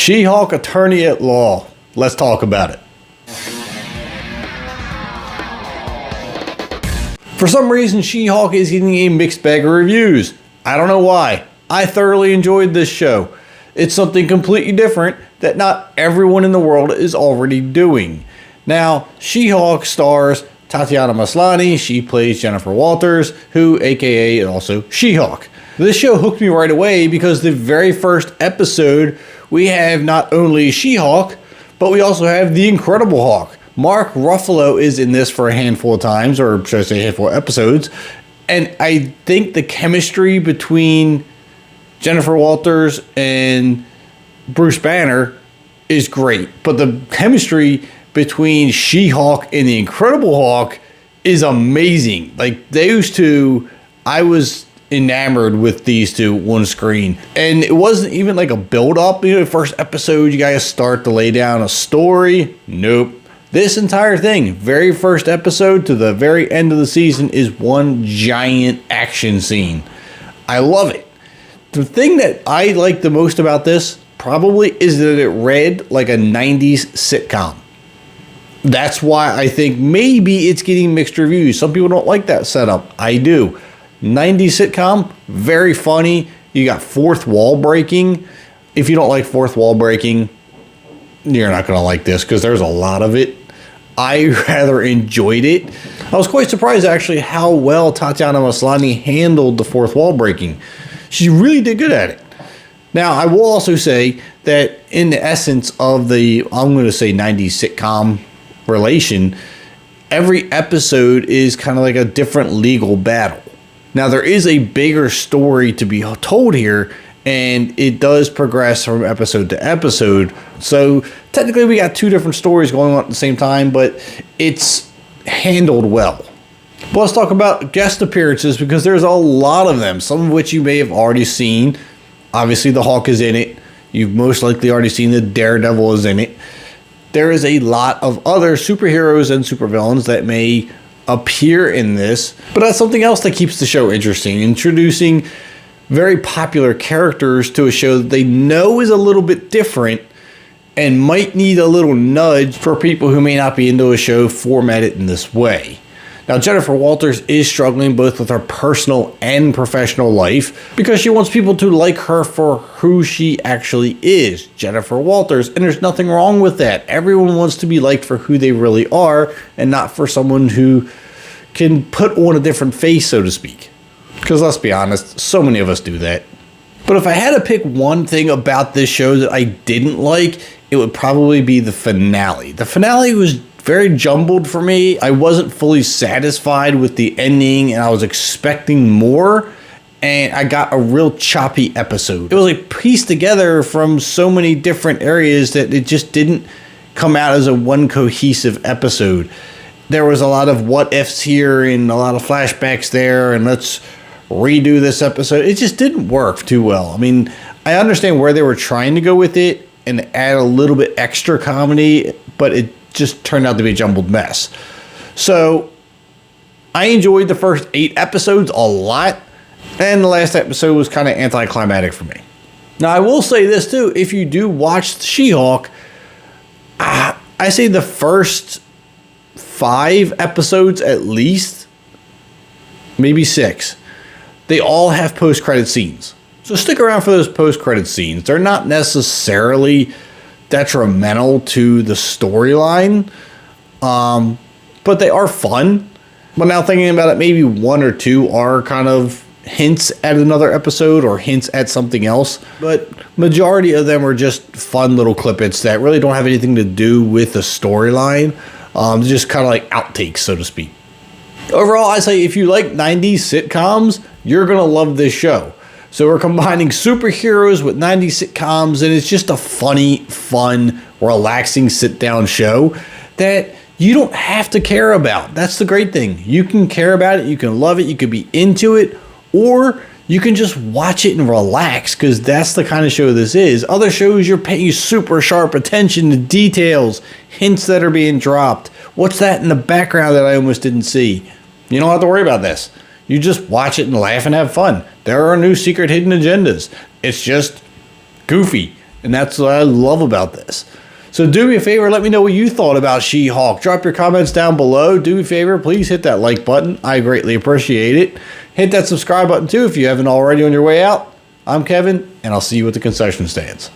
She-Hulk Attorney at Law. Let's talk about it. For some reason, She-Hulk is getting a mixed bag of reviews. I don't know why. I thoroughly enjoyed this show. It's something completely different that not everyone in the world is already doing. Now, She-Hulk stars Tatiana Maslany. She plays Jennifer Walters, who aka also She-Hulk. This show hooked me right away because the very first episode, we have not only She-Hulk, but we also have the Incredible Hulk. Mark Ruffalo is in this for a handful of times, or should I say a handful of episodes. And I think the chemistry between Jennifer Walters and Bruce Banner is great. But the chemistry between She-Hulk and the Incredible Hulk is amazing. Like, those two, I was enamored with these two on screen. And it wasn't even like a build-up. You know, the first episode, you guys start to lay down a story. Nope. This entire thing, very first episode to the very end of the season, is one giant action scene. I love it. The thing that I like the most about this probably is that it read like a 90s sitcom. That's why I think maybe it's getting mixed reviews. Some people don't like that setup. I do. 90s sitcom, very funny. You got fourth wall breaking. If you don't like fourth wall breaking, you're not going to like this because there's a lot of it. I rather enjoyed it. I was quite surprised actually how well Tatiana Maslany handled the fourth wall breaking. She really did good at it. Now, I will also say that in the essence of the, I'm going to say 90s sitcom relation, every episode is kind of like a different legal battle. Now, there is a bigger story to be told here, and it does progress from episode to episode. So technically we got two different stories going on at the same time, but it's handled well. But let's talk about guest appearances because there's a lot of them, some of which you may have already seen. Obviously the Hulk is in it. You've most likely already seen the Daredevil is in it. There is a lot of other superheroes and supervillains that may appear in this, but that's something else that keeps the show interesting, introducing very popular characters to a show that they know is a little bit different and might need a little nudge for people who may not be into a show formatted in this way. Now, Jennifer Walters is struggling both with her personal and professional life because she wants people to like her for who she actually is, Jennifer Walters, and there's nothing wrong with that. Everyone wants to be liked for who they really are and not for someone who can put on a different face, so to speak. Because let's be honest, so many of us do that. But if I had to pick one thing about this show that I didn't like, it would probably be the finale. The finale was very jumbled for me. I wasn't fully satisfied with the ending and I was expecting more. And I got a real choppy episode. It was like pieced together from so many different areas that it just didn't come out as a one cohesive episode. There was a lot of what ifs here and a lot of flashbacks there, and let's redo this episode. It just didn't work too well. I mean, I understand where they were trying to go with it and add a little bit extra comedy, but it just turned out to be a jumbled mess. So I enjoyed the first 8 episodes a lot, and the last episode was kind of anticlimactic for me. Now, I will say this too. If you do watch She-Hulk, I say the first 5 episodes at least, maybe 6, they all have post-credit scenes. So stick around for those post-credit scenes. They're not necessarily detrimental to the storyline, but they are fun. But now thinking about it, maybe 1 or 2 are kind of hints at another episode or hints at something else. But majority of them are just fun little clippets that really don't have anything to do with the storyline. Just kind of like outtakes, so to speak. Overall, I say if you like 90s sitcoms, you're going to love this show. So we're combining superheroes with 90s sitcoms, and it's just a funny, fun, relaxing sit-down show that you don't have to care about. That's the great thing. You can care about it, you can love it, you can be into it, or you can just watch it and relax, because that's the kind of show this is. Other shows, you're paying super sharp attention to details, hints that are being dropped. What's that in the background that I almost didn't see? You don't have to worry about this. You just watch it and laugh and have fun. There are no secret hidden agendas. It's just goofy. And that's what I love about this. So do me a favor, let me know what you thought about She-Hulk. Drop your comments down below. Do me a favor, please hit that like button. I greatly appreciate it. Hit that subscribe button too if you haven't already on your way out. I'm Kevin, and I'll see you at the concession stands.